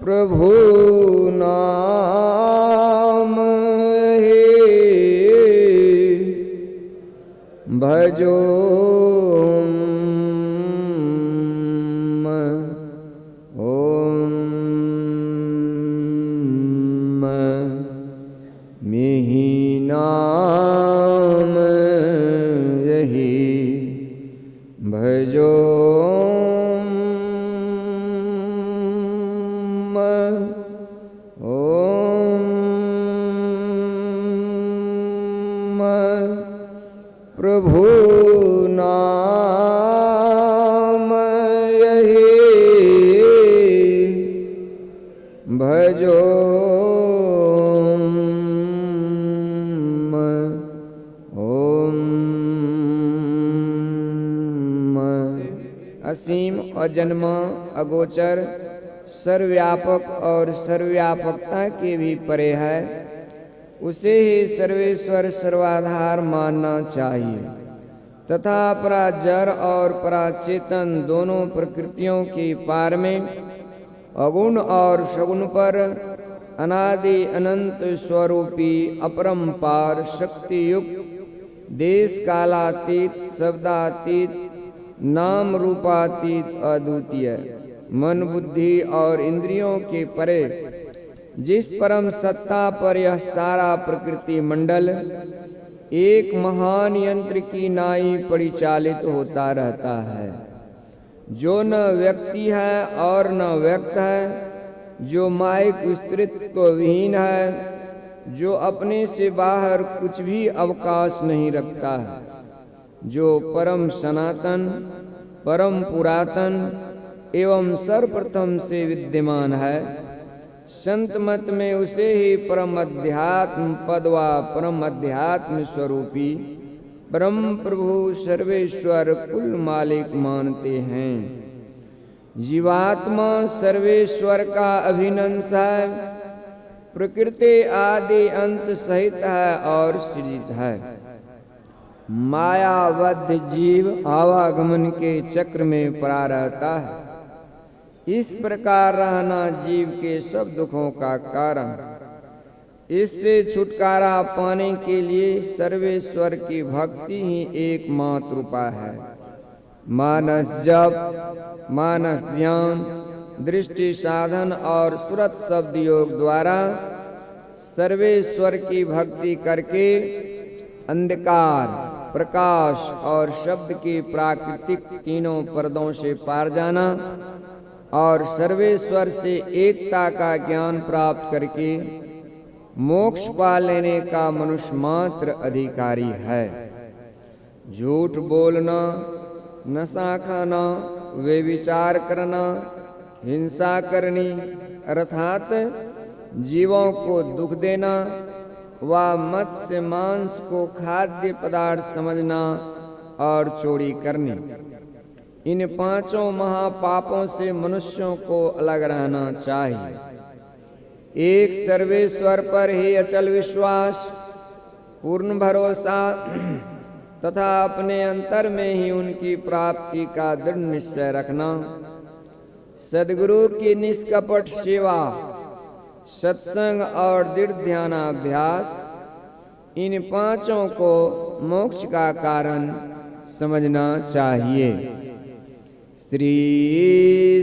प्रभु नाम हे भजो ओम मिहि नाम यही भजो प्रभु नाम यही भजो ओम। असीम अजन्मा अगोचर सर्वव्यापक और सर्वव्यापकता के भी परे है, उसे ही सर्वेश्वर सर्वाधार मानना चाहिए तथा पराजर और पराचेतन दोनों प्रकृतियों के पार में अगुण और सगुण पर अनादि अनंत स्वरूपी अपरंपार शक्ति युक्त देश कालातीत शब्दातीत नाम रूपातीत अद्वितीय मन बुद्धि और इंद्रियों के परे जिस परम सत्ता पर यह सारा प्रकृति मंडल एक महान यंत्र की नाई परिचालित होता रहता है, जो न व्यक्ति है और न व्यक्त है, जो मायिक विस्तृत्व विहीन है, जो अपने से बाहर कुछ भी अवकाश नहीं रखता है, जो परम सनातन परम पुरातन एवं सर्वप्रथम से विद्यमान है। संत मत में उसे ही परम अध्यात्म पदवा परम अध्यात्म स्वरूपी परम प्रभु सर्वेश्वर कुल मालिक मानते हैं। जीवात्मा सर्वेश्वर का अभिनंश है, प्रकृति आदि अंत सहित है और सृजित है। मायाबद्ध जीव आवागमन के चक्र में पड़ा रहता है। इस प्रकार रहना जीव के सब दुखों का कारण। इससे छुटकारा पाने के लिए सर्वेश्वर की भक्ति ही एकमात्र उपाय है। मानस जप, मानस ध्यान, दृष्टि साधन और सुरत शब्द योग द्वारा सर्वेश्वर की भक्ति करके अंधकार, प्रकाश और शब्द की प्राकृतिक तीनों पर्दों से पार जाना और सर्वेश्वर से एकता का ज्ञान प्राप्त करके मोक्ष पा लेने का मनुष्य मात्र अधिकारी है। झूठ बोलना, नशा खाना, व्यभिचार करना, हिंसा करनी अर्थात जीवों को दुख देना व मत्स्य मांस को खाद्य पदार्थ समझना और चोरी करनी, इन पांचों महापापों से मनुष्यों को अलग रहना चाहिए। एक सर्वेश्वर पर ही अचल विश्वास, पूर्ण भरोसा तथा अपने अंतर में ही उनकी प्राप्ति का दृढ़ निश्चय रखना, सद्गुरु की निष्कपट सेवा, सत्संग और दृढ़ ध्यानाभ्यास, इन पांचों को मोक्ष का कारण समझना चाहिए। श्री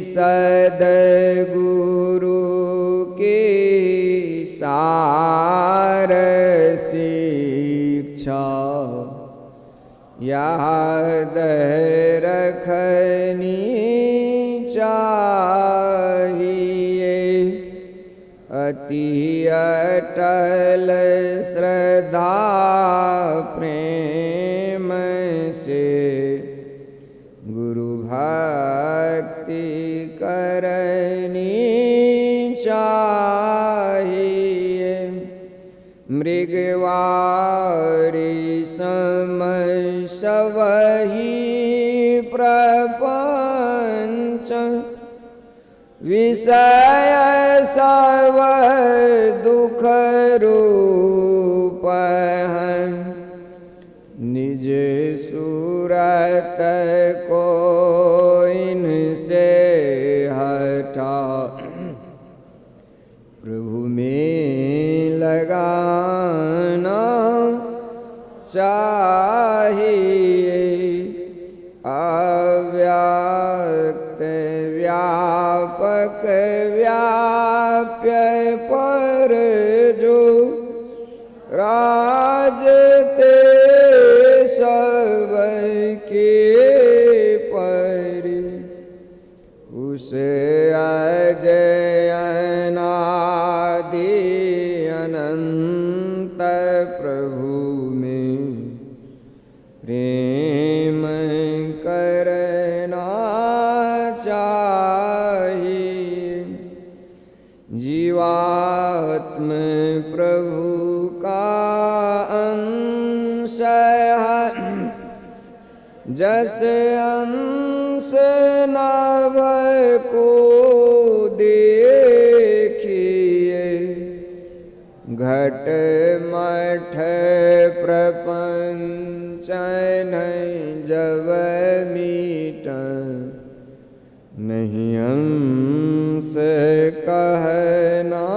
सद्गुरु के सार शिक्षा याद रखनी चाहिए। अति अटल श्रद्धा प्रेम से गुरु भक्ति करनी चाहिए। मृगवारी सम सबहि प्रपंच विषय सब दुख रूप हैं। निज सूरत को इनसे हर व्यापक व्याप्य पर जो राजते सब के परि, उस अजय अनादि अनंत प्रभु में प्रेम करना चाहिए। जीवात्म प्रभु का अंश है, जस अंश नभ को देखिए, घट मठ प्रपंच नहीं जब मीट, नहीं अंश कहना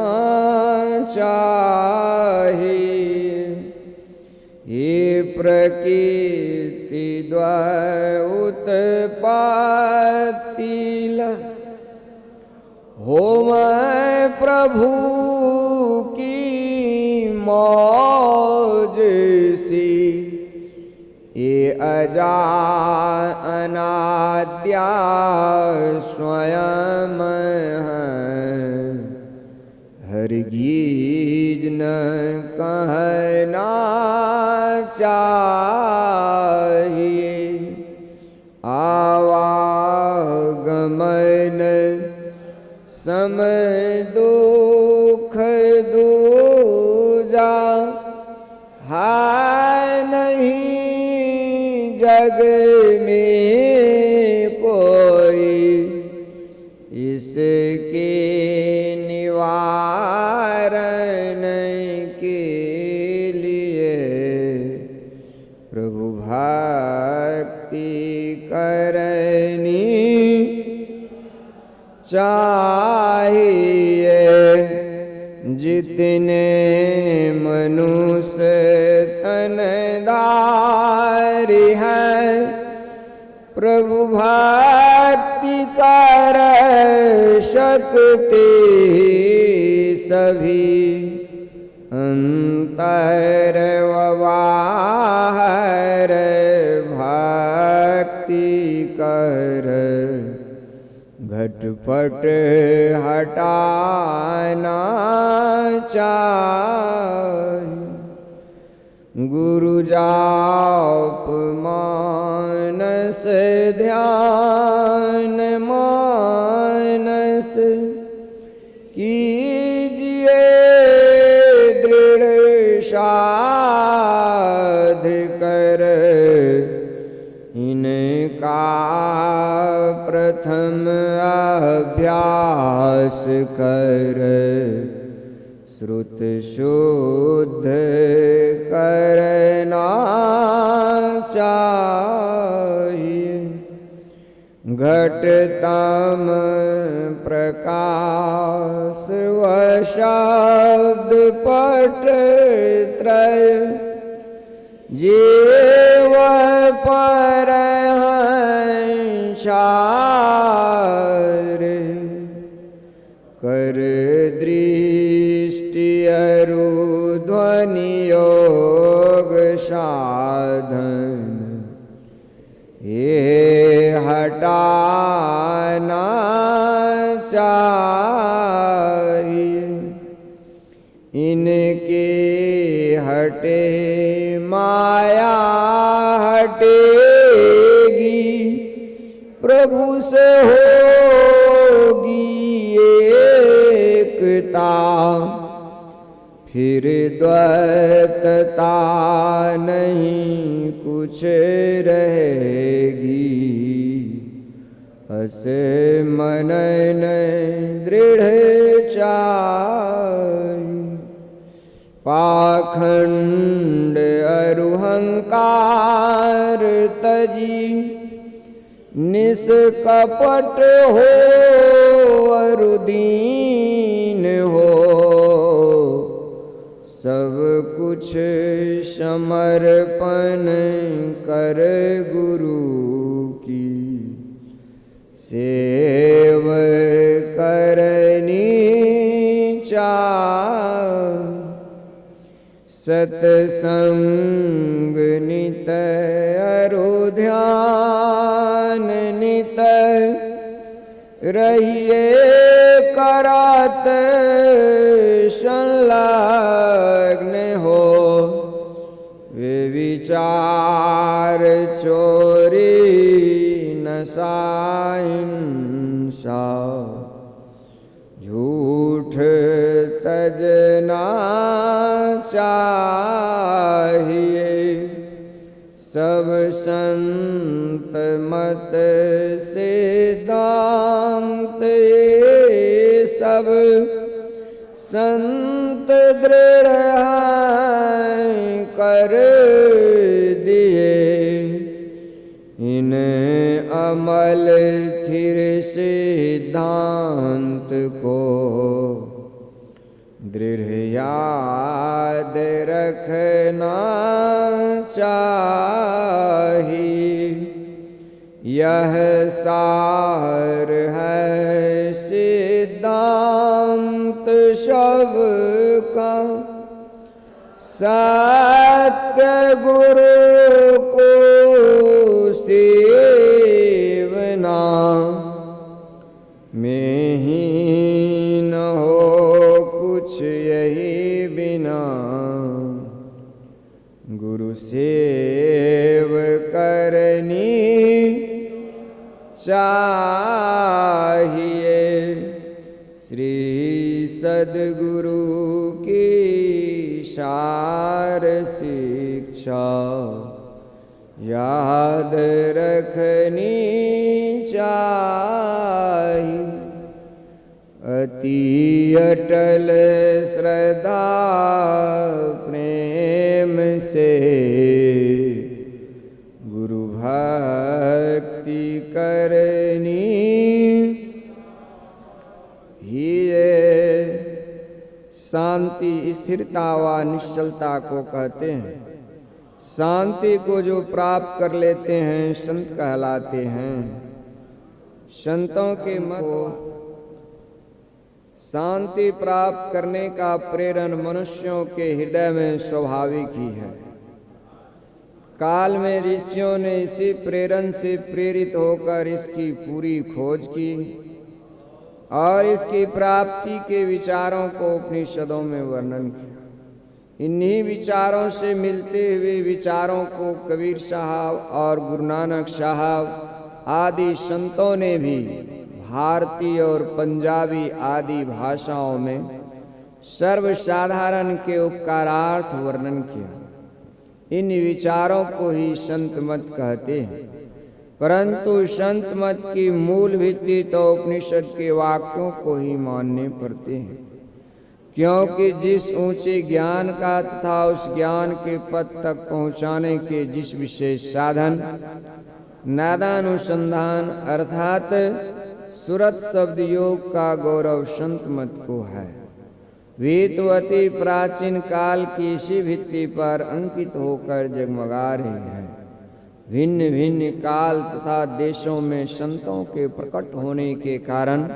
चाहिए। ये प्रकृति द्वय उत्पत्ति हो मैं प्रभु की मौज सी, ये अजा अनाद्या स्वयं है, हरगिज न कहना चाहिए। आवागमन सम दुख दूजा, हाय नहीं जग में कोई, इसके निवारण के लिए प्रभु भक्ति करनी चाहिए। जितने मनुष्य तनदारी हैं, प्रभु भक्ति कर सकते सभी, अंतर व बाहर भक्ति कर घटपट हटाना चाहिए। गुरु जाप मानस ध्यान मानस कीजिए, दृढ़ साध कर इनका प्रथम अभ्यास कर, श्रुत शुद्ध करना चाहिए। घटतम प्रकाश व शब्द पट त्रय, जीव परहंसार, कर दृष्टि अरु ध्वनि योग साधन, ये हटाना चाहिए। इनके हटे माया हटेगी, प्रभु से होगी एकता, फिर द्वैतता नहीं कुछ रहेगी। अस मनन दृढ़ चाहि, पाखंड अरुहंकार तजी, निष्कपट हो अरुदीन हो, सब कुछ समर्पण कर गुरु की, सेव करनी चाह, सतसंग नित अरु ध्यान नित, रहिए करात संलग्न हो। वे विचार चोरी नशा हिंसा, झूठ तजना चाहिए। सब संत मत सिद्धांत ये सब संत दृढ़ कर दिए। इन अमल थिर सिद्धांत को दृढ़ याद रखना चाहिए। यह सार है सिद्धांत शव का, सत्य गुरु को सेवना। में ही न हो कुछ यही बिना, गुरु सेव करनी चाहिए। श्री सद्गुरु की सार शिक्षा याद रखनी चाहिए। अति अटल श्रद्धा प्रेम से गुरु भक्ति करनी ही शांति स्थिरता व निश्चलता को कहते हैं। शांति को जो प्राप्त कर लेते हैं संत कहलाते हैं। संतों के मत को शांति प्राप्त करने का प्रेरण मनुष्यों के हृदय में स्वाभाविक ही है। काल में ऋषियों ने इसी प्रेरण से प्रेरित होकर इसकी पूरी खोज की और इसकी प्राप्ति के विचारों को उपनिषदों में वर्णन किया। इन्हीं विचारों से मिलते हुए विचारों को कबीर साहब और गुरु नानक साहब आदि संतों ने भी भारतीय और पंजाबी आदि भाषाओं में सर्वसाधारण के उपकारार्थ वर्णन किया। इन विचारों को ही संत मत कहते हैं। परंतु संत मत की मूल भित्ति तो उपनिषद के वाक्यों को ही मानने पड़ते हैं, क्योंकि जिस ऊंचे ज्ञान का तथा उस ज्ञान के पद तक पहुंचाने के जिस विशेष साधन नादानुसंधान अर्थात सुरत शब्द योग का गौरव संत मत को है। वे तो अति प्राचीन काल की इसी भित्ति पर अंकित होकर जगमगा रहे हैं। भिन्न भिन्न काल तथा देशों में संतों के प्रकट होने के कारण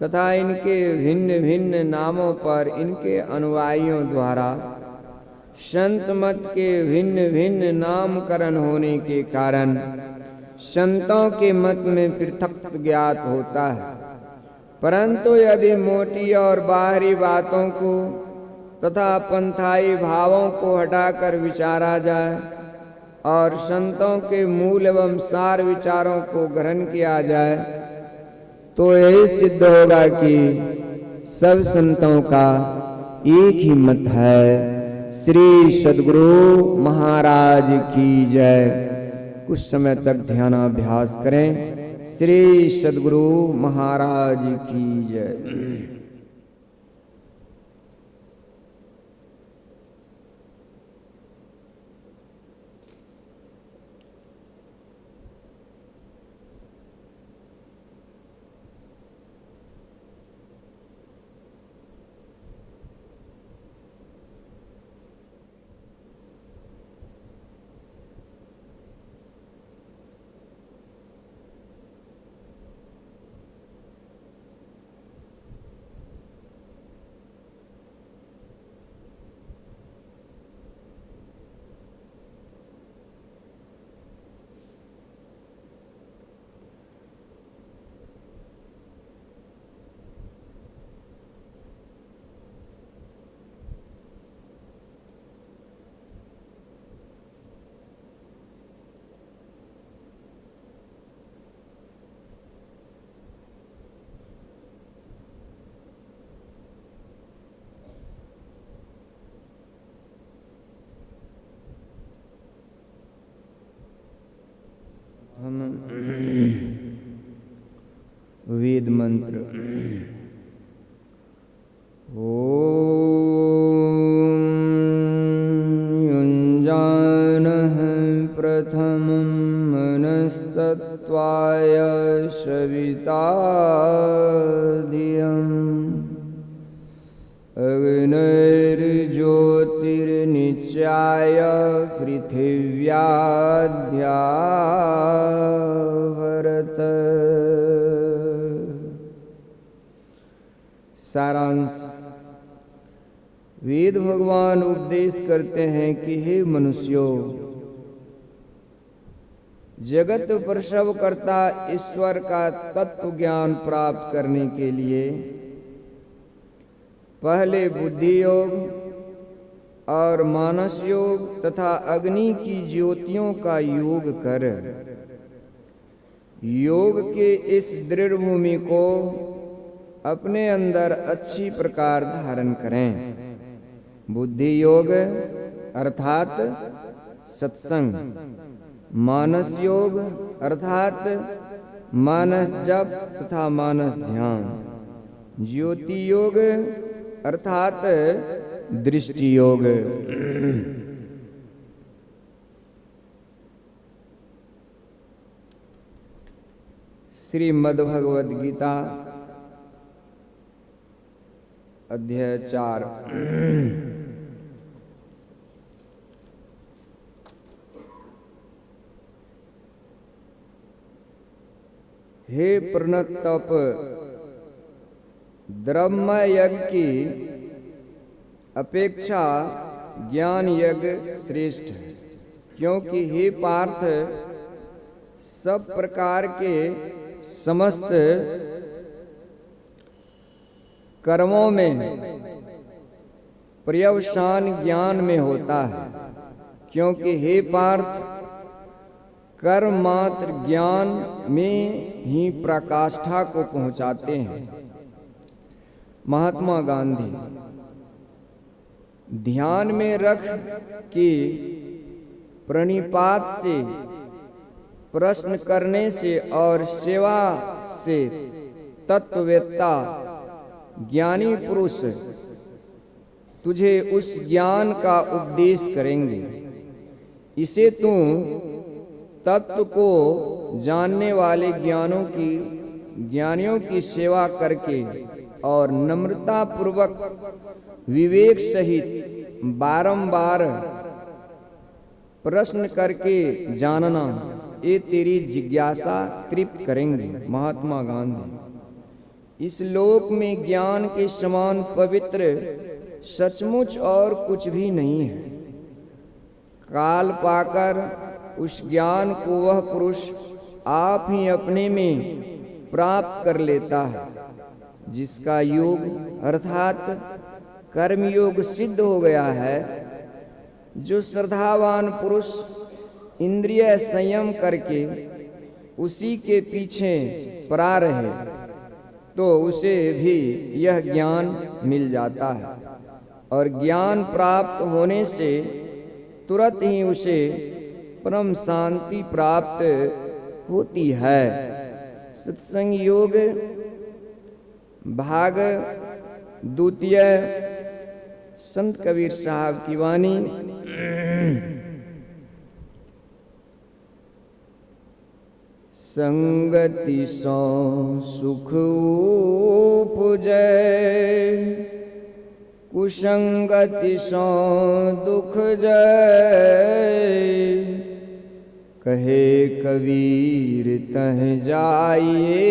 तथा इनके भिन्न भिन्न नामों पर इनके अनुयायियों द्वारा संत मत के भिन्न भिन्न नामकरण होने के कारण संतों के मत में पृथक ज्ञात होता है। परंतु यदि मोटी और बाहरी बातों को तथा पंथाई भावों को हटाकर विचारा जाए और संतों के मूल एवं सार विचारों को ग्रहण किया जाए तो यही सिद्ध होगा कि सब संतों का एक ही मत है। श्री सद्गुरु महाराज की जय। कुछ समय तक ध्यानाभ्यास करें। श्री सद्गुरु महाराज की जय। वेद मंत्र। ओम युञ्जानः प्रथमं मनस्तत्त्वाय सविता धियम् अग्निर्ज्योतिर्नित्याय पृथिव्याद्या भरत। सारांश। वेद भगवान उपदेश करते हैं कि हे मनुष्यों, जगत प्रसव करता ईश्वर का तत्व ज्ञान प्राप्त करने के लिए पहले बुद्धि योग और मानस योग तथा अग्नि की ज्योतियों का योग कर योग के इस दृढ़ भूमि को अपने अंदर अच्छी प्रकार धारण करें। बुद्धि योग अर्थात सत्संग, मानस योग अर्थात मानस जप तथा मानस ध्यान, ज्योति योग अर्थात दृष्टि योग। श्रीमद् भगवद गीता अध्याय 4। हे प्रणतप, ब्रह्म यज्ञ की अपेक्षा ज्ञान यज्ञ श्रेष्ठ है, क्योंकि हे पार्थ, सब प्रकार के समस्त कर्मों में पर्यवसान ज्ञान में होता है। क्योंकि हे पार्थ, कर्म मात्र ज्ञान में ही प्रकाष्ठा को पहुंचाते हैं। महात्मा गांधी। ध्यान में रख कि प्रणिपात से, प्रश्न करने से और सेवा से तत्ववेत्ता ज्ञानी पुरुष तुझे उस ज्ञान का उपदेश करेंगे। इसे तू तत्व को जानने वाले ज्ञानियों की सेवा करके और नम्रता पूर्वक विवेक सहित बारंबार प्रश्न करके जानना, ये तेरी जिज्ञासा तृप्त करेंगे। महात्मा गांधी। इस लोक में ज्ञान के समान पवित्र सचमुच और कुछ भी नहीं है। काल पाकर उस ज्ञान को वह पुरुष आप ही अपने में प्राप्त कर लेता है, जिसका योग अर्थात कर्मयोग सिद्ध हो गया है। जो श्रद्धावान पुरुष इंद्रिय संयम करके उसी के पीछे पड़ा रहे, तो उसे भी यह ज्ञान मिल जाता है, और ज्ञान प्राप्त होने से तुरंत ही उसे परम शांति प्राप्त होती है। सत्संग योग भाग द्वितीय। संत कबीर साहब की वाणी। संगति सो सुख उपजै, कुसंगति सो दुख जै। कहे कबीर तह जाइए,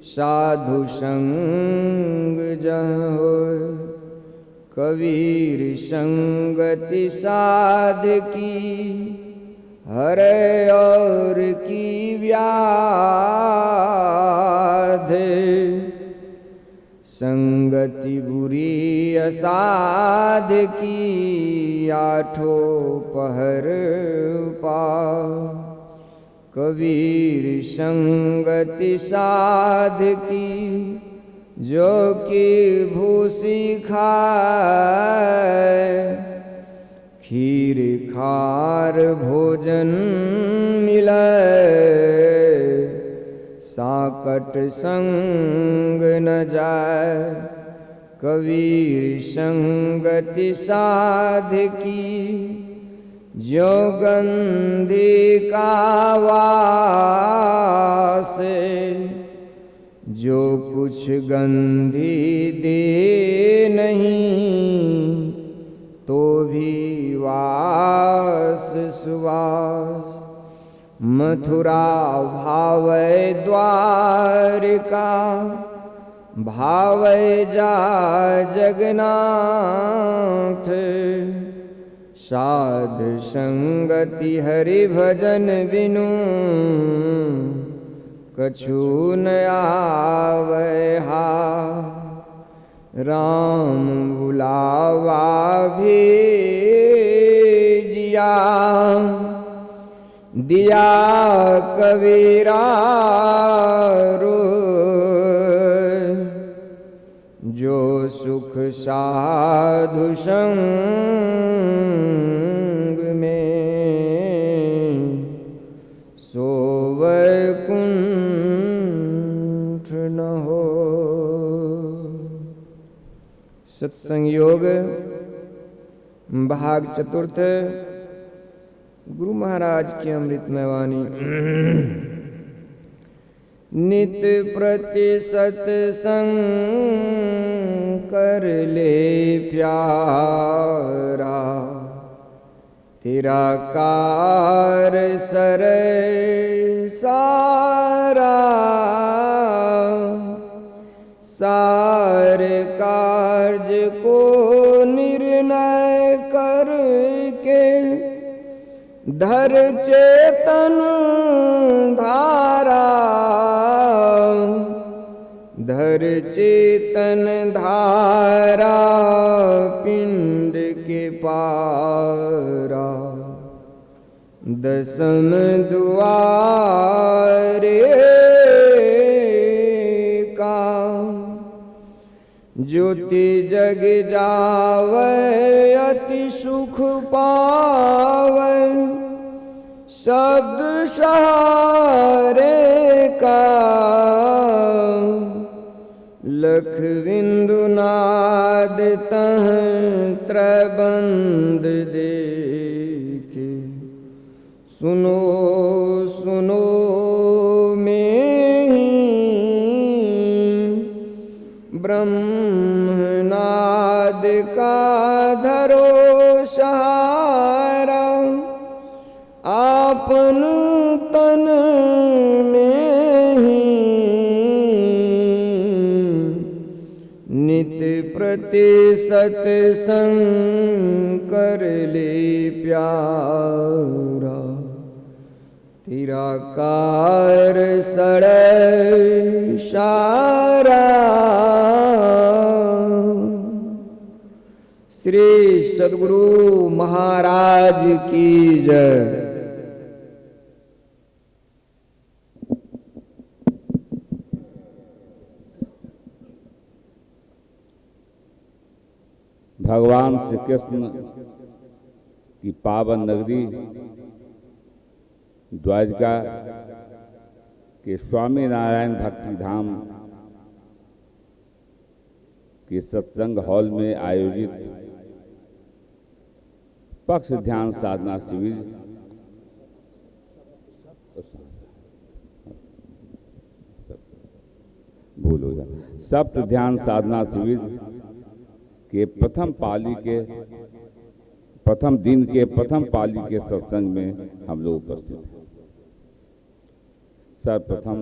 साधु संग जहाँ होय। कबीर संगति साध की, हरे और की व्याध। संगति बुरी असाध की, आठों पहर पाओ। कबीर संगति साध की, जो की भूसी खाए। खीर खार भोजन मिले, साकट संग न जाय, कबीर संगति साध की। ज्यों गंधी का वास, जो कुछ गंधी दे नहीं, तो भी वास सुवास। मथुरा भावै द्वारका, भावै जा जगन्नाथ। साध संगति हरि भजन बिनु, कछु न आवै हाथ। राम बुलावा भेजिया, दिया कबीरा रोय। जो सुख साधु संग में, सो वैकुंठ न हो। सत्संग योग भाग चतुर्थ। गुरु महाराज की अमृतमय वाणी। नित प्रति सत्संग कर ले प्यारा, तेरा कार सर सारा। सारे कार्य को निर्णय करके, धर चेतन धारा। धर चेतन धारा, पिंड के पारा। दसम दुआरे का, ज्योति जग जावै, अति सुख पावै। शब्द सहारे का, लख बिंदु नाद तह त्रबंद देखे। सुनो सुनो में ही ब्रह्मनाद का धरो सहारा। आपन तन में ही नित प्रति सत्संग कर ले प्यारा। तेरा कार सड़ै सारा। श्री सद्गुरु महाराज की जय। भगवान श्री कृष्ण की पावन नगरी द्वारिका के स्वामी नारायण भक्ति धाम के सत्संग हॉल में आयोजित पक्ष ध्यान साधना शिविर भूल हो जाए सप्त ध्यान साधना शिविर के प्रथम दिन के प्रथम पाली के सत्संग में हम लोग उपस्थित हैं। सर्वप्रथम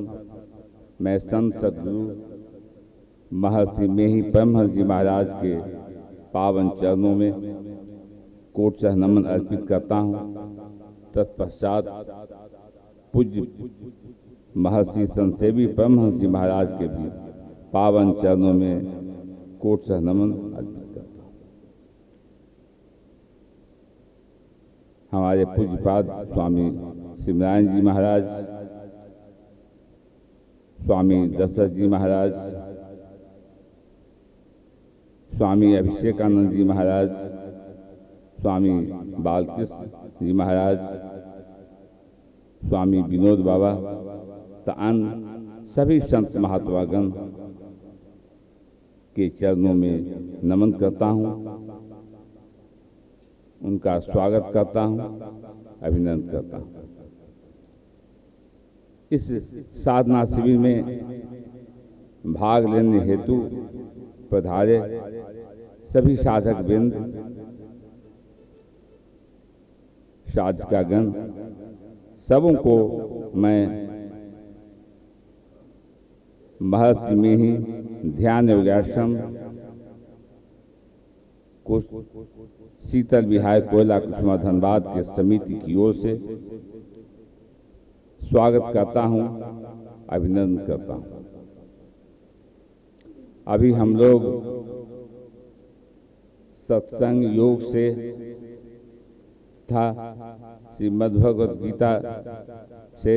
मैं संत सद्गुरु महर्षि मेही परमहंस जी महाराज के पावन चरणों में कोटशः नमन अर्पित करता हूँ। तत्पश्चात पूज्य महर्षि संतसेवी परमहंस जी महाराज के भी पावन चरणों में कोटशः नमन अर्पित करता हूँ। हमारे पूज्यपाद स्वामी सिमरान जी महाराज, स्वामी दशरथ जी महाराज, स्वामी अभिषेकानंद जी महाराज, स्वामी बालकृष्ण जी महाराज, स्वामी विनोद बाबा तथा अन्य सभी संत महात्मागण के चरणों में नमन करता हूँ, उनका स्वागत करता हूँ, अभिनंदन करता हूँ। इस साधना शिविर में भाग लेने हेतु पधारे सभी साधक वृंद, साधिकागण, सबों को मैं महर्षि में ही ध्यान योगाश्रम को शीतल विहार कोयला कुसुमा धनबाद के समिति की ओर से स्वागत करता हूं, अभिनंदन करता हूं। अभी हम लोग सत्संग योग से था श्रीमद् भगवद गीता से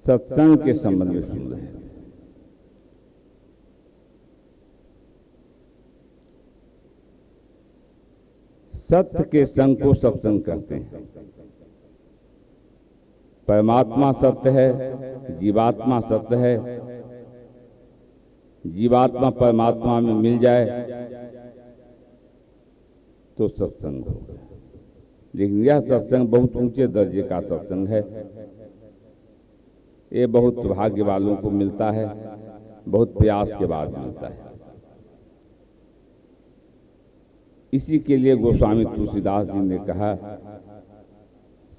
सत्संग के संबंध में सुन रहे थे। सत्य के संग को सत्संग कहते हैं। परमात्मा सत्य है, जीवात्मा सत्य है। जीवात्मा परमात्मा में मिल जाए तो सत्संग होगा, लेकिन यह सत्संग बहुत ऊंचे दर्जे का सत्संग है। ये बहुत भाग्य वालों को मिलता है, बहुत प्रयास के बाद मिलता है। इसी के लिए गोस्वामी तुलसीदास जी ने कहा,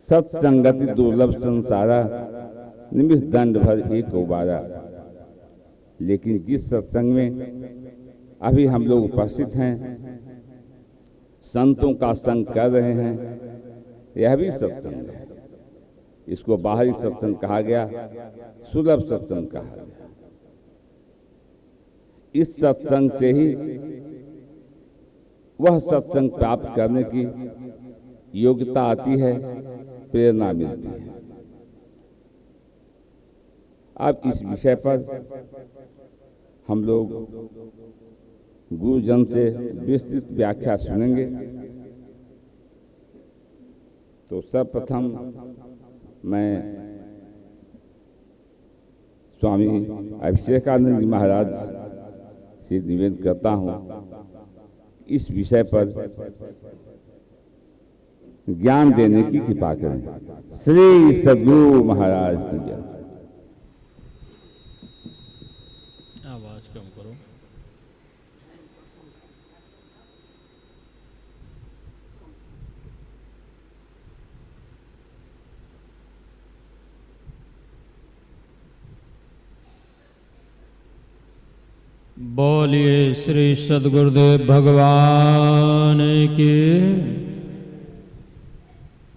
सत्संगति दुर्लभ संसारा, निमिष दंड भर एक उबारा। लेकिन जिस सत्संग में अभी हम लोग उपस्थित हैं, संतों का संग कर रहे हैं, यह भी सत्संग है। इसको बाहरी सत्संग कहा गया, सुलभ सत्संग कहा गया। इस सत्संग से ही वह सत्संग प्राप्त करने की योग्यता आती है, प्रेरणा मिलती है। अब इस विषय पर हम लोग गुरुजन से विस्तृत व्याख्या सुनेंगे। तो सर्वप्रथम मैं स्वामी अभिषेकानंद जी महाराज से निवेदन करता हूँ, इस विषय पर ज्ञान देने की कृपा करें। श्री सद्गुरु महाराज की जय। आवाज कम करो। बोलिए श्री सद्गुरुदेव भगवान की।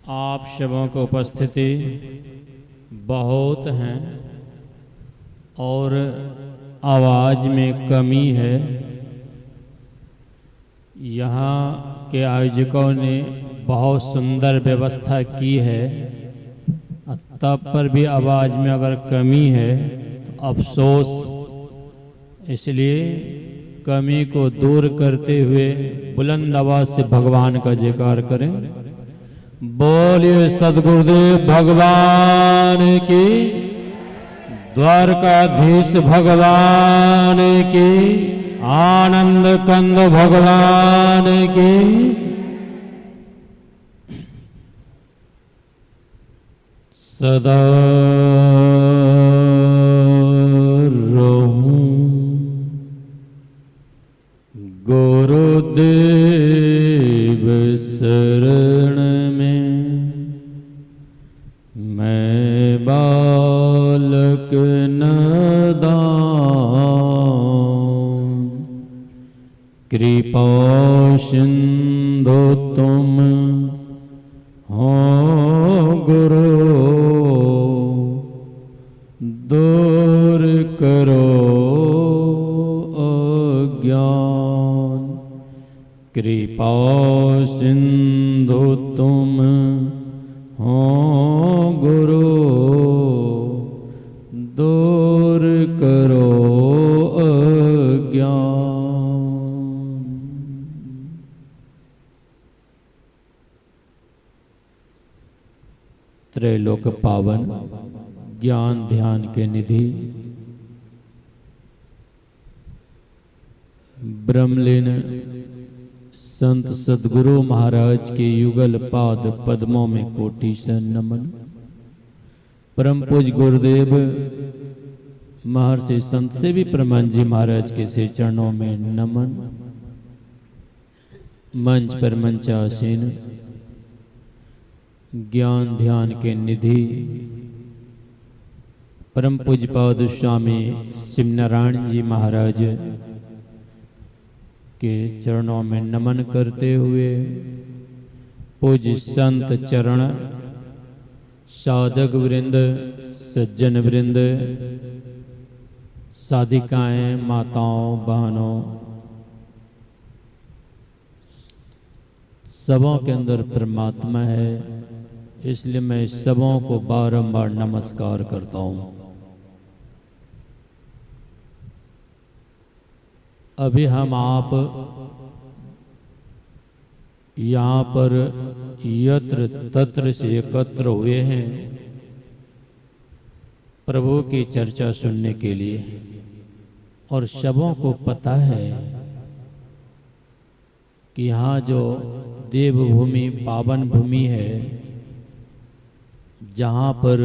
आप सबों को उपस्थिति बहुत हैं और आवाज़ में कमी है। यहाँ के आयोजकों ने बहुत सुंदर व्यवस्था की है, तब पर भी आवाज़ में अगर कमी है तो अफसोस। इसलिए कमी को दूर करते हुए बुलंद आवाज से भगवान का जयकार करें। बोलिए सद्गुरुदेव भगवान की, द्वारकाधीश भगवान की, आनंद कंद भगवान की। सदा रहूं गुरुदेव शरण में, मैं बालक नादान, कृपा सिंधु तुम हो गुरु, दूर करो अज्ञान। कृपा सिंधु तुम हो गुरु, दूर करो अज्ञान। त्रैलोक पावन ज्ञान ध्यान के निधि ब्रह्मलीन संत सदगुरु महाराज के युगल पाद पद्मों में कोटि से नमन। परम पूज गुरुदेव महर्षि संत से भी परमान जी महाराज के से चरणों में नमन। मंच पर मंचासीन ज्ञान ध्यान के निधि परम पूज्यपाद स्वामी शिवनारायण जी महाराज के चरणों में नमन करते हुए पूज्य संत चरण, साधक वृंद, सज्जन वृंद, साधिकाएं, माताओं, बहनों, सबों के अंदर परमात्मा है, इसलिए मैं सबों को बारंबार नमस्कार करता हूँ। अभी हम आप यहाँ पर यत्र तत्र से एकत्र हुए हैं प्रभु की चर्चा सुनने के लिए, और सबों को पता है कि यहाँ जो देवभूमि पावन भूमि है, जहाँ पर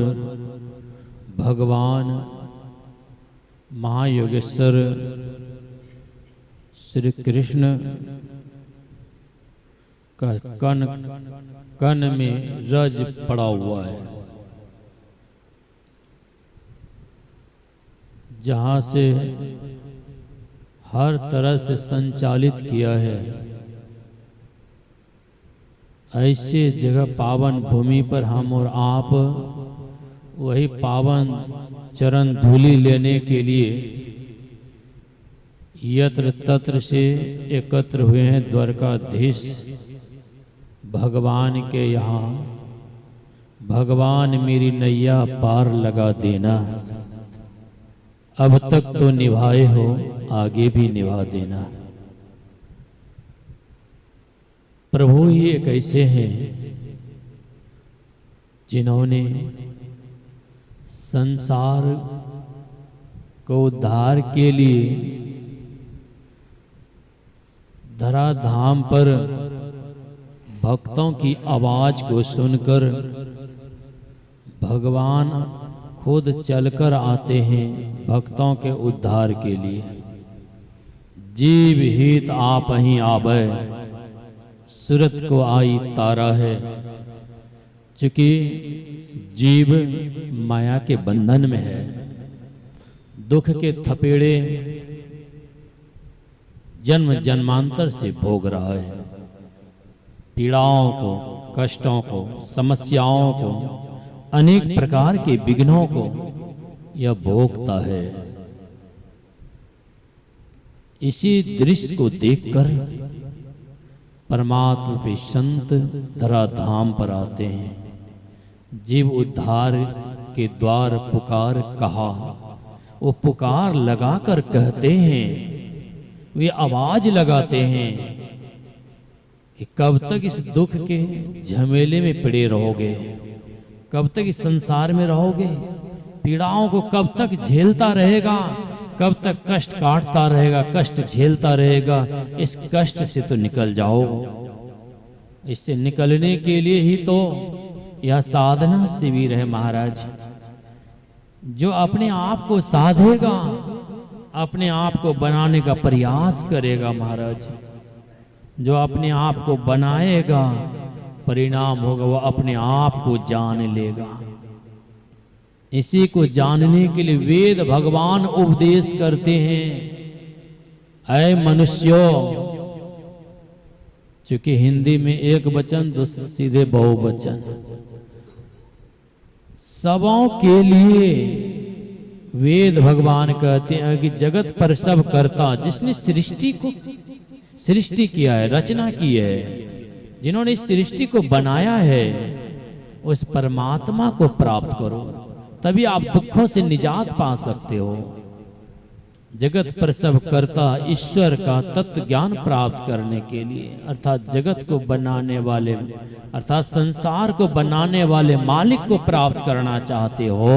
भगवान महायोगेश्वर श्री कृष्ण का कण कण में रज पड़ा हुआ है, जहाँ से हर तरह से संचालित किया है। ऐसे जगह पावन भूमि पर हम और आप वही पावन चरण धूलि लेने के लिए यत्र तत्र से एकत्र हुए हैं। द्वारकाधीश भगवान के यहाँ, भगवान मेरी नैया पार लगा देना, अब तक तो निभाए हो, आगे भी निभा देना। प्रभु ही एक ऐसे हैं जिन्होंने संसार को उद्धार के लिए धराधाम पर भक्तों की आवाज को सुनकर भगवान खुद चलकर आते हैं भक्तों के उद्धार के लिए। जीव हित आप ही आवे, सूरत को आई तारा है। चूंकि जीव माया के बंधन में है, दुख के थपेड़े जन्म जन्मांतर से भोग रहा है। पीड़ाओं को, कष्टों को, समस्याओं को, अनेक प्रकार के विघ्नों को यह भोगता है। इसी दृश्य को देखकर परमात्मा पे संत धराधाम पर आते हैं। जीव उद्धार के द्वार पुकार कहा, वो पुकार लगाकर कहते हैं, वे आवाज लगाते हैं कि कब तक इस दुख के झमेले में पड़े रहोगे, कब तक इस संसार में रहोगे, पीड़ाओं को कब तक झेलता रहेगा, कब तक कष्ट काटता रहेगा, कष्ट झेलता रहेगा। इस कष्ट से तो निकल जाओ। इससे निकलने के लिए ही तो यह साधना शिविर है महाराज। जो अपने आप को साधेगा, अपने आप को बनाने का प्रयास करेगा महाराज, जो अपने आप को बनाएगा, परिणाम होगा वो अपने आप को जान लेगा। इसी को जानने के लिए वेद भगवान उपदेश करते हैं, ऐ मनुष्यों। चूंकि हिंदी में एक वचन तो सीधे बहुवचन, सबों के लिए वेद भगवान कहते हैं कि जगत पर सब करता, जिसने सृष्टि किया है, रचना की है, जिन्होंने इस सृष्टि को बनाया है, उस परमात्मा को प्राप्त करो, तभी आप दुखों से निजात पा सकते हो। जगत प्रसव करता ईश्वर का तत्व ज्ञान प्राप्त करने के लिए, अर्थात जगत को बनाने वाले अर्थात संसार को बनाने वाले मालिक को प्राप्त करना चाहते हो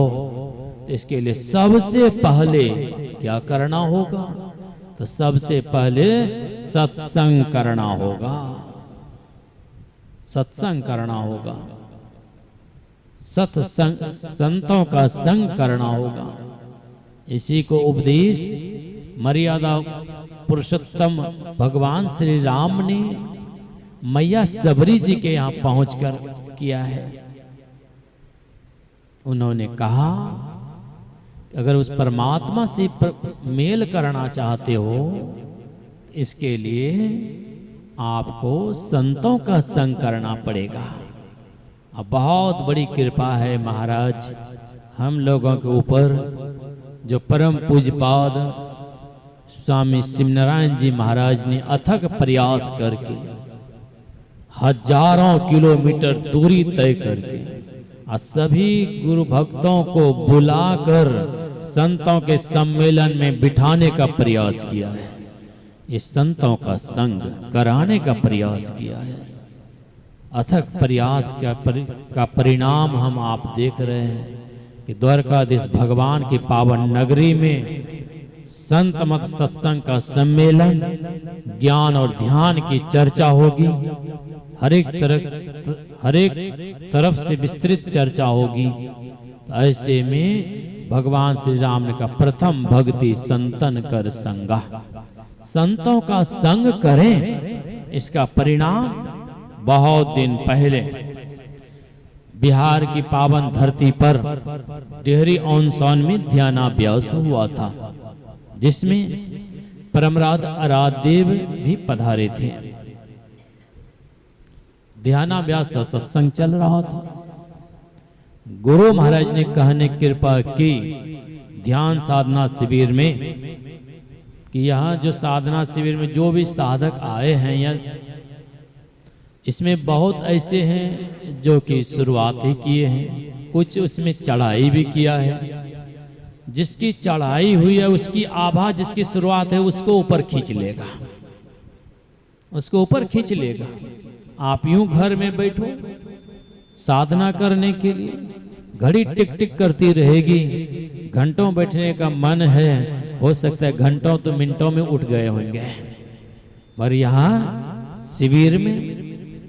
तो इसके लिए सबसे पहले क्या करना होगा? तो सबसे पहले सत्संग करना होगा। सत्संग करना होगा, सत्संग संतों का संग करना होगा। इसी को उपदेश मर्यादा पुरुषोत्तम भगवान श्री राम ने मैया सबरी जी के यहाँ पहुंचकर किया है। उन्होंने कहा अगर उस परमात्मा से मेल करना चाहते हो इसके लिए आपको संतों का संग करना पड़ेगा। अब बहुत बड़ी कृपा है महाराज हम लोगों के ऊपर, जो परम पूज्यपाद स्वामी शिवनारायण जी महाराज ने अथक प्रयास करके हजारों किलोमीटर दूरी तय करके और सभी गुरु भक्तों को बुलाकर संतों के सम्मेलन में बिठाने का प्रयास किया है। इस संतों का संग कराने का प्रयास किया है। अथक प्रयास का परिणाम हम आप देख रहे हैं कि द्वारकाधीश भगवान की पावन नगरी में संत मत सत्संग का सम्मेलन, ज्ञान और ध्यान की चर्चा होगी। हर एक तरफ से विस्तृत चर्चा होगी। ऐसे में भगवान श्री राम ने कहा प्रथम भक्ति संतन कर संगा, संतों का संग करें। इसका परिणाम बहुत दिन पहले बिहार की पावन धरती पर डेहरी ऑन में ध्यानाभ्यास हुआ था, जिसमें परमराध आराध्यदेव भी पधारे थे। ध्यानाभ्यास सत्संग चल रहा था। गुरु महाराज ने कहने कृपा की ध्यान साधना शिविर में कि यहाँ जो साधना शिविर में जो भी साधक आए हैं या इसमें बहुत ऐसे हैं जो कि शुरुआत ही किए हैं, कुछ उसमें चढ़ाई भी किया है। जिसकी चढ़ाई हुई है उसकी आभा जिसकी शुरुआत है उसको ऊपर खींच लेगा, उसको ऊपर खींच लेगा। आप यूं घर में बैठो साधना करने के लिए, घड़ी टिक टिक करती रहेगी, घंटों बैठने का मन है, हो सकता है घंटों तो मिनटों में उठ गए होंगे। पर यहाँ शिविर में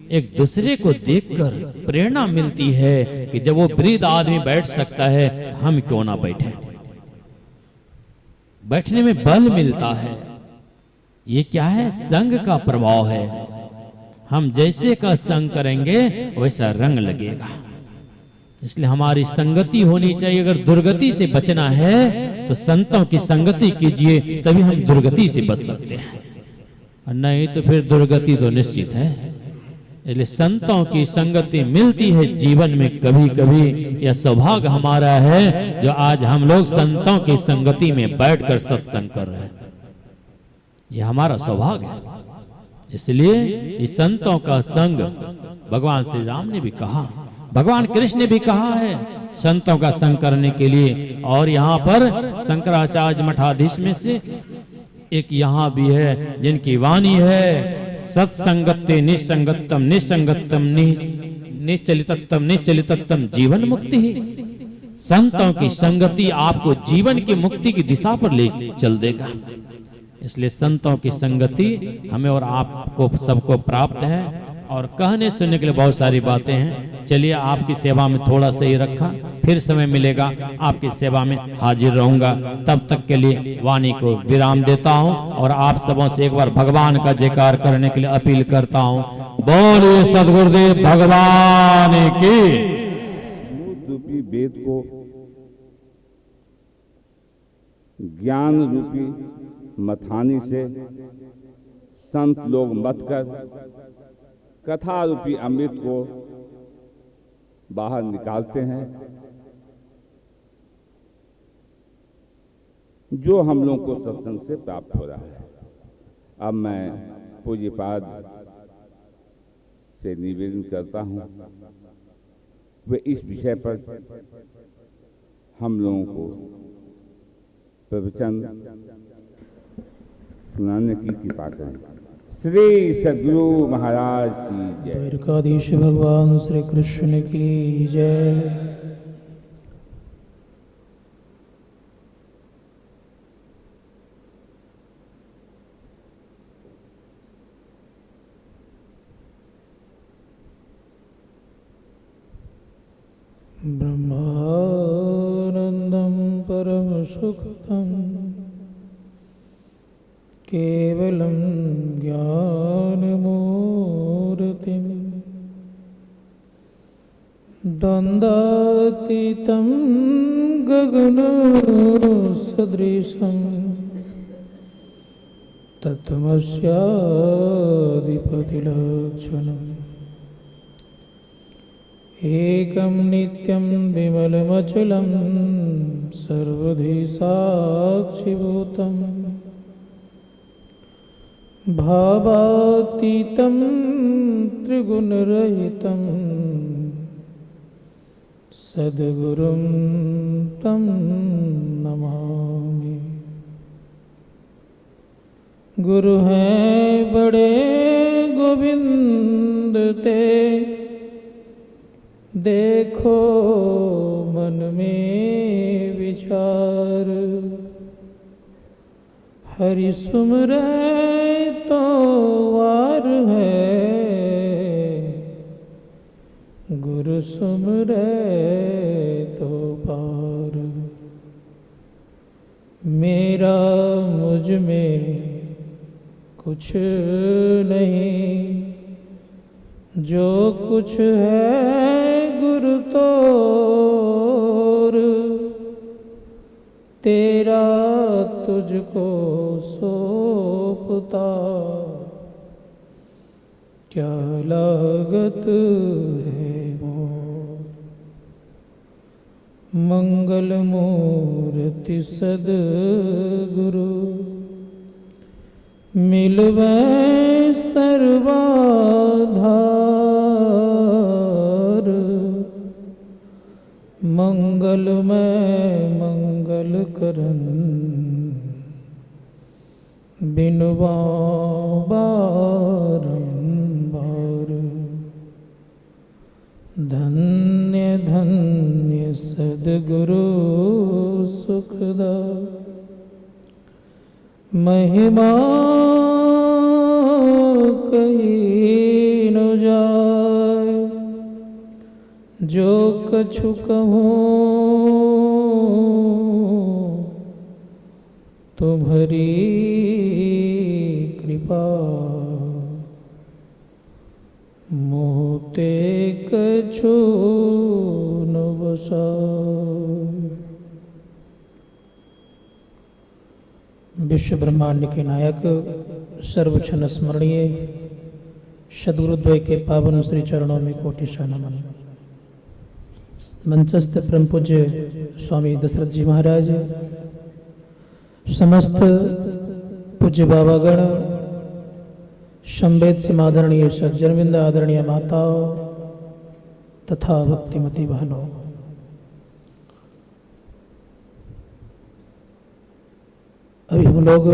एक दूसरे को देखकर प्रेरणा मिलती है कि जब वो वृद्ध आदमी बैठ सकता है हम क्यों ना बैठे। बैठने में बल मिलता है। ये क्या है? संग का प्रभाव है। हम जैसे का संग करेंगे वैसा रंग लगेगा। इसलिए हमारी संगति होनी चाहिए। अगर दुर्गति से बचना है तो संतों की संगति कीजिए, तभी हम दुर्गति से बच सकते हैं, और नहीं तो फिर दुर्गति तो निश्चित है। इसलिए संतों की संगति मिलती है जीवन में कभी कभी। यह सौभाग्य हमारा है जो आज हम लोग संतों की संगति में बैठकर सत्संग कर रहे हैं। यह हमारा सौभाग्य है। इसलिए इस संतों का संग भगवान श्री राम ने भी कहा, भगवान कृष्ण ने भी कहा है संतों का संग करने के लिए। और यहाँ पर शंकराचार्य मठाधीश में से एक यहाँ भी है जिनकी वाणी है सत्संगत्ते निसंगतम निसंगतम निश्चलितम निश्चलितम जीवन मुक्ति। संतों की संगति आपको जीवन की मुक्ति की दिशा पर ले चल देगा। इसलिए संतों की संगति हमें और आपको सबको प्राप्त है। और कहने सुनने के लिए बहुत सारी बातें हैं। चलिए आपकी सेवा में थोड़ा सा ही रखा, फिर समय मिलेगा आपकी सेवा में हाजिर रहूंगा। तब तक के लिए वाणी को विराम देता हूं और आप सबों से एक बार भगवान का जयकार करने के लिए अपील करता हूं। बोलिए सद्गुरुदेव भगवान की। रूपी वेद को ज्ञान रूपी मथानी से संत लोग मत कर कथा रूपी अमृत को बाहर निकालते हैं, जो हम लोग को सत्संग से प्राप्त हो रहा है। अब मैं पूज्यपाद से निवेदन करता हूं वे इस विषय पर हम लोगों को प्रवचन सुनाने की कृपा करें। श्री सद्गुरु महाराज की जय। द्वारकाधीश भगवान श्री कृष्ण की जय। ब्रह्मानंदं परम सुखदं केवलं ज्ञानमूर्तिं द्वन्द्वातीतं गगनसदृशं तत्त्वमस्याधिपतिलक्षणम् एकं नित्यं विमलमचलं सर्वधि साक्षिभूतं भावातीतं त्रिगुणरहितं सद्गुरुं तं नमामि। गुरु हैं बड़े गोविंद ते, देखो मन में विचार, हरि सुमरे तो वार है, गुरु सुमरे तो पार। मेरा मुझ में कुछ नहीं, जो कुछ है गुरु तोर, तेरा तुझको सौंपता क्या लागत है मोर। मंगल मूर्ति सद्गुरु मिलवे सर्वाधार, मंगलमय मंगल करन बिनुवा बारंबार। धन्य धन्य सद्गुरु सुखदा, महिमा कही न जाय, जो कछु कहूँ तुम्हारी कृपा, मोते कछु न बसाय। विश्व ब्रह्मांड के नायक सर्वक्षण स्मरणीय सद्गुरुद्वय के पावन श्री चरणों में कोटिशा नमन। मंचस्थ परम पूज्य स्वामी दशरथ जी महाराज, समस्त पूज्य बाबागण, संवेद समादरणीय सज्जनवृंद, आदरणीय माताओं तथा भक्तिमती बहनों, अभी हम लोग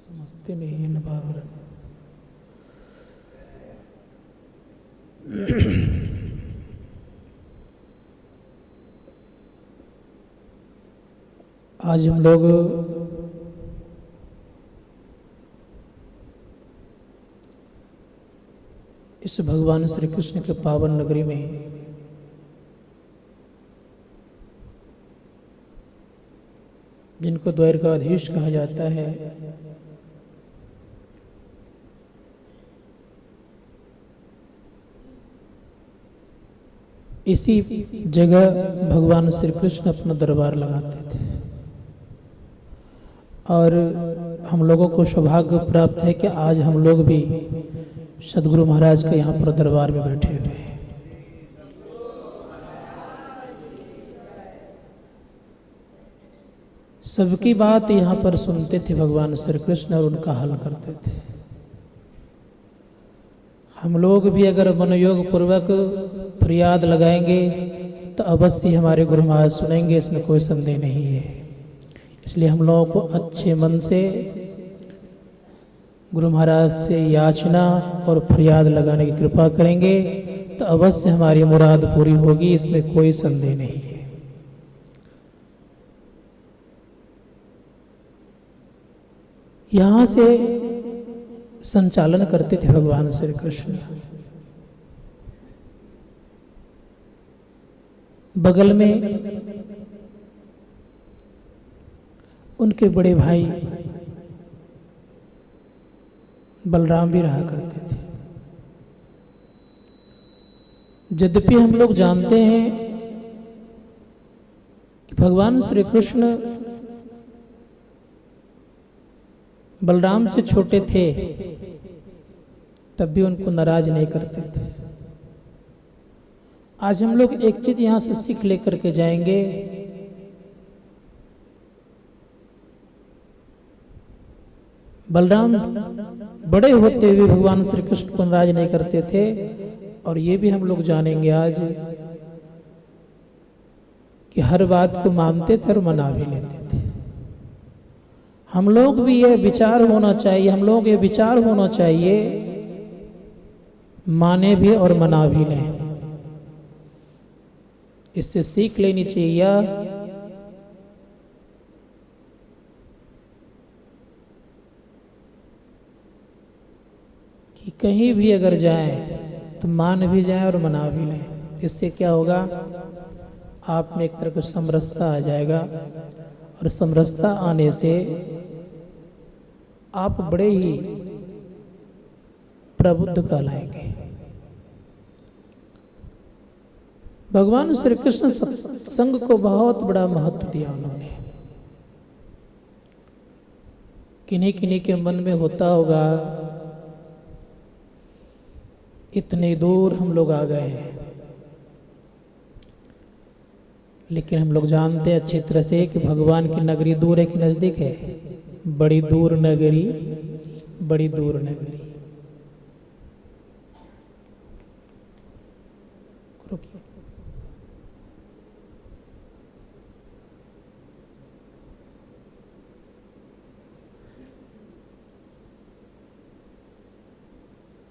समझते नहीं हैं बाबर। आज हम लोग इस भगवान श्री कृष्ण के पावन नगरी में जिनको द्वारकाधीश कहा जाता है, इसी जगह भगवान श्री कृष्ण अपना दरबार लगाते थे। और हम लोगों को सौभाग्य प्राप्त है कि आज हम लोग भी सद्गुरु महाराज के यहाँ पर दरबार में बैठे हुए हैं। सबकी बात यहाँ पर सुनते थे भगवान श्री कृष्ण और उनका हल करते थे। हम लोग भी अगर मनोयोग पूर्वक फरियाद लगाएंगे तो अवश्य हमारे गुरु महाराज सुनेंगे, इसमें कोई संदेह नहीं है। इसलिए हम लोगों को अच्छे मन से गुरु महाराज से याचना और फरियाद लगाने की कृपा करेंगे तो अवश्य हमारी मुराद पूरी होगी, इसमें कोई संदेह नहीं है। यहाँ से संचालन करते थे भगवान श्री कृष्ण। बगल में उनके बड़े भाई बलराम भी रहा करते थे। यद्यपि हम लोग जानते हैं कि भगवान श्री कृष्ण बलराम से छोटे थे, तब भी उनको नाराज नहीं करते थे। आज हम लोग एक चीज यहां से सीख लेकर के जाएंगे, बलराम बड़े होते हुए भगवान श्री कृष्ण को नाराज नहीं करते थे। और ये भी हम लोग जानेंगे आज कि हर बात को मानते थे और मना भी लेते थे। हम लोग भी ये विचार होना चाहिए, हम लोग ये विचार होना चाहिए, माने भी और मना भी लें। इससे सीख लेनी चाहिए कि कहीं भी अगर जाएं तो मान भी जाएं और मना भी लें। इससे क्या होगा, आप में एक तरह का समरसता आ जाएगा और समरसता आने से आप बड़े ही प्रबुद्ध कहलाएंगे। भगवान श्री कृष्ण सत्संग को बहुत बड़ा महत्व दिया उन्होंने। किन्हीं किन्हीं के मन में होता होगा इतने दूर हम लोग आ गए हैं, लेकिन हम लोग जानते हैं अच्छी तरह से कि भगवान की नगरी दूर है कि नजदीक है? बड़ी दूर नगरी, बड़ी दूर नगरी।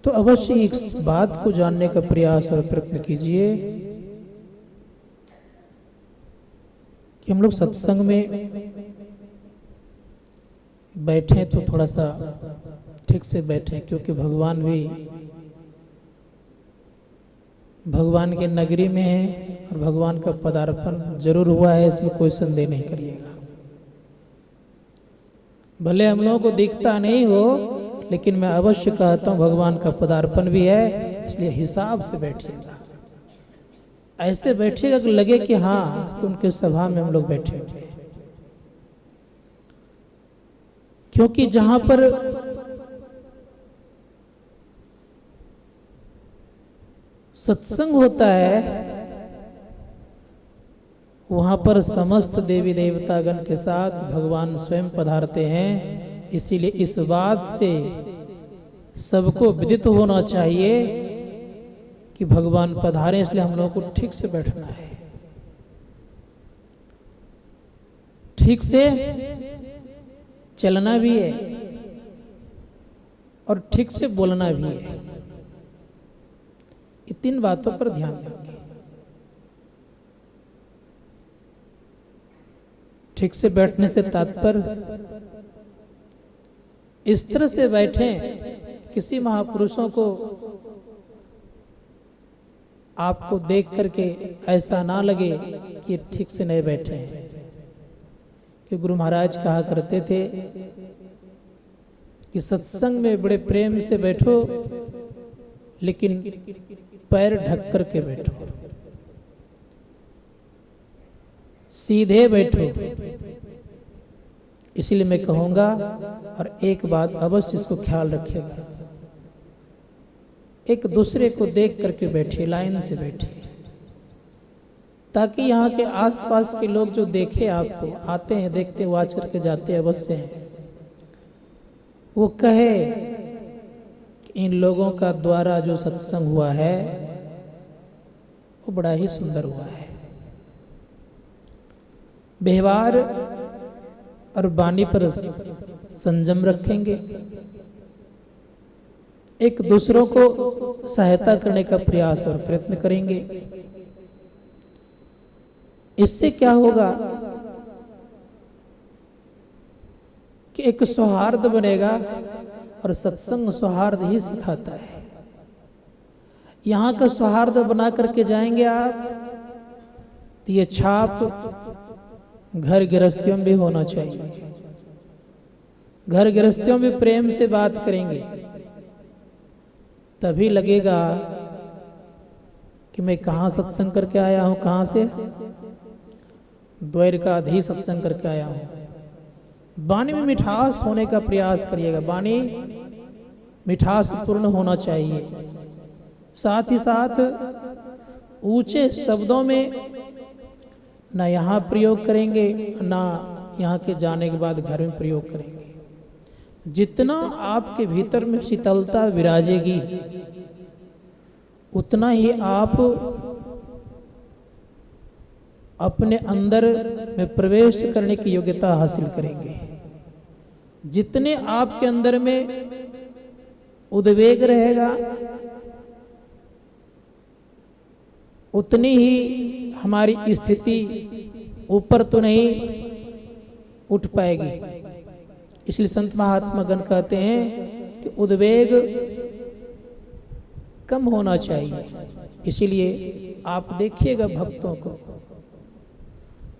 तो अवश्य इस बात को जानने का प्रयास और प्रयत्न कीजिए कि हम लोग सत्संग में बैठे तो थोड़ा सा ठीक से बैठे, क्योंकि भगवान भी भगवान के नगरी में है और भगवान का पदार्पण जरूर हुआ है, इसमें कोई संदेह नहीं करिएगा। भले हम लोगों को दिखता नहीं हो, लेकिन मैं अवश्य कहता हूं भगवान का पदार्पण भी है, इसलिए हिसाब से बैठिएगा। ऐसे बैठिएगा कि लगे कि हाँ, कि उनके सभा में हम लोग बैठे हुए हैं। क्योंकि जहां पर सत्संग होता है वहां पर समस्त देवी देवतागण के साथ भगवान स्वयं पधारते हैं। इसीलिए इस बात से सबको विदित होना चाहिए कि भगवान पधारे, इसलिए हम लोगों को ठीक से बैठना है, ठीक से चलना भी है और ठीक से बोलना भी है। ये तीन बातों पर ध्यान देंगे। ठीक से बैठने से तात्पर्य इस तरह से बैठें किसी महापुरुषों को आपको देख करके ऐसा ना लगे कि ठीक से नहीं बैठे हैं। कि गुरु महाराज कहा करते थे कि सत्संग में बड़े प्रेम से बैठो, लेकिन पैर ढक करके बैठो, सीधे बैठो। इसलिए मैं कहूंगा, और एक बात अवश्य इसको ख्याल रखिएगा, एक दूसरे को देख करके बैठिए, लाइन से बैठिए, ताकि यहाँ के आसपास के लोग जो देखे आपको, आते हैं देखते वाच करके जाते अवश्य हैं, वो कहे कि इन लोगों का द्वारा जो सत्संग हुआ है वो बड़ा ही सुंदर हुआ है। व्यवहार और वाणी पर संयम रखेंगे, एक दूसरों को सहायता करने का प्रयास और प्रयत्न करेंगे। इससे क्या होगा कि एक सौहार्द बनेगा, और सत्संग सौहार्द ही सिखाता है। यहाँ का सौहार्द बना करके जाएंगे आप, तो ये छाप घर गृहस्थियों में भी होना चाहिए। घर गृहस्थियों में प्रेम से बात करेंगे, तभी लगेगा कि मैं कहाँ सत्संग करके आया हूँ, कहाँ से, द्वारकाधीश सत्संग करके आया हूँ। वाणी में मिठास होने का प्रयास करिएगा, वाणी मिठास पूर्ण होना चाहिए। साथ ही साथ ऊंचे शब्दों में ना यहाँ प्रयोग करेंगे, ना यहाँ के जाने के बाद घर में प्रयोग करेंगे। जितना आपके भीतर में शीतलता विराजेगी, उतना ही आप अपने अंदर में प्रवेश करने की योग्यता हासिल करेंगे। जितने आपके अंदर में उद्वेग रहेगा, उतनी ही हमारी स्थिति ऊपर तो नहीं उठ पाएगी। इसलिए संत महात्मा गण कहते हैं कि उद्वेग कम होना चाहिए। इसीलिए आप देखिएगा भक्तों को,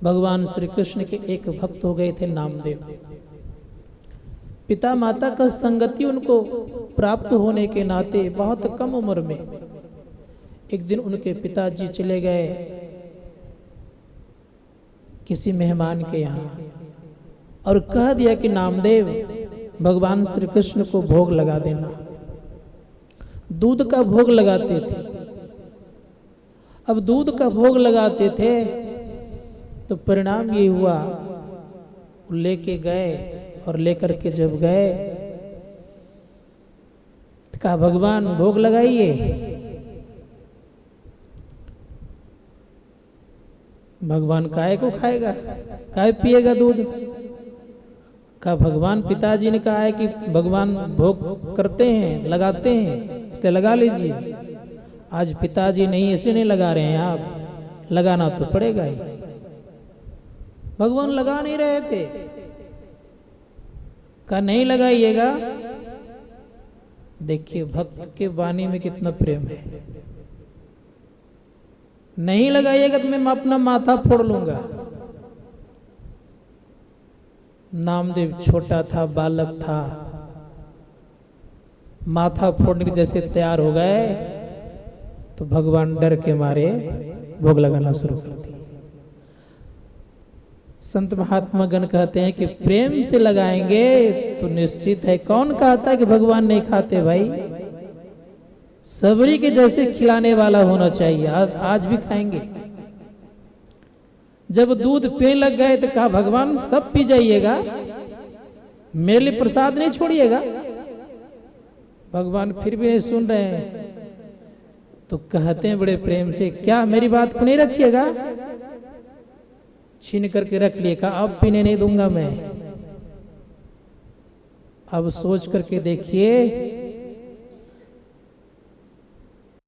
भगवान श्री कृष्ण के एक भक्त हो गए थे नामदेव। पिता माता का संगति उनको प्राप्त होने के नाते बहुत कम उम्र में एक दिन उनके पिताजी चले गए किसी मेहमान के यहाँ, और कह दिया कि नामदेव भगवान श्री कृष्ण को भोग लगा देना। दूध का भोग लगाते थे। अब दूध का भोग लगाते थे तो परिणाम ये हुआ, लेके गए, और लेकर के जब गए तो कहा भगवान भोग लगाइए। भगवान काय को खाएगा, काय पिएगा दूध? कहा भगवान पिताजी ने कहा है कि भगवान भोग करते हैं, लगाते हैं, इसलिए लगा लीजिए। आज पिताजी नहीं इसलिए नहीं लगा रहे हैं, आप लगाना तो पड़ेगा ही। भगवान लगा नहीं रहे थे, कहा नहीं लगाइएगा। देखिए भक्त के वाणी में कितना प्रेम है। नहीं लगाइएगा तो मैं अपना माथा फोड़ लूंगा। नामदेव छोटा था, बालक था, माथा फोड़ने के जैसे तैयार हो गए तो भगवान डर के मारे भोग लगाना शुरू कर दिया। संत महात्मा गण कहते हैं कि प्रेम से लगाएंगे तो निश्चित है। कौन कहता है कि भगवान नहीं खाते? भाई सबरी के जैसे खिलाने वाला होना चाहिए। आज भी खाएंगे। जब दूध पीने लग गए तो कहा भगवान सब पी जाइएगा, मेरे लिए प्रसाद नहीं छोड़िएगा। भगवान फिर भी नहीं सुन रहे हैं तो कहते हैं बड़े प्रेम से, क्या मेरी बात को नहीं रखिएगा? छीन करके रख लिए, कहा अब पीने नहीं दूंगा मैं। अब सोच करके देखिए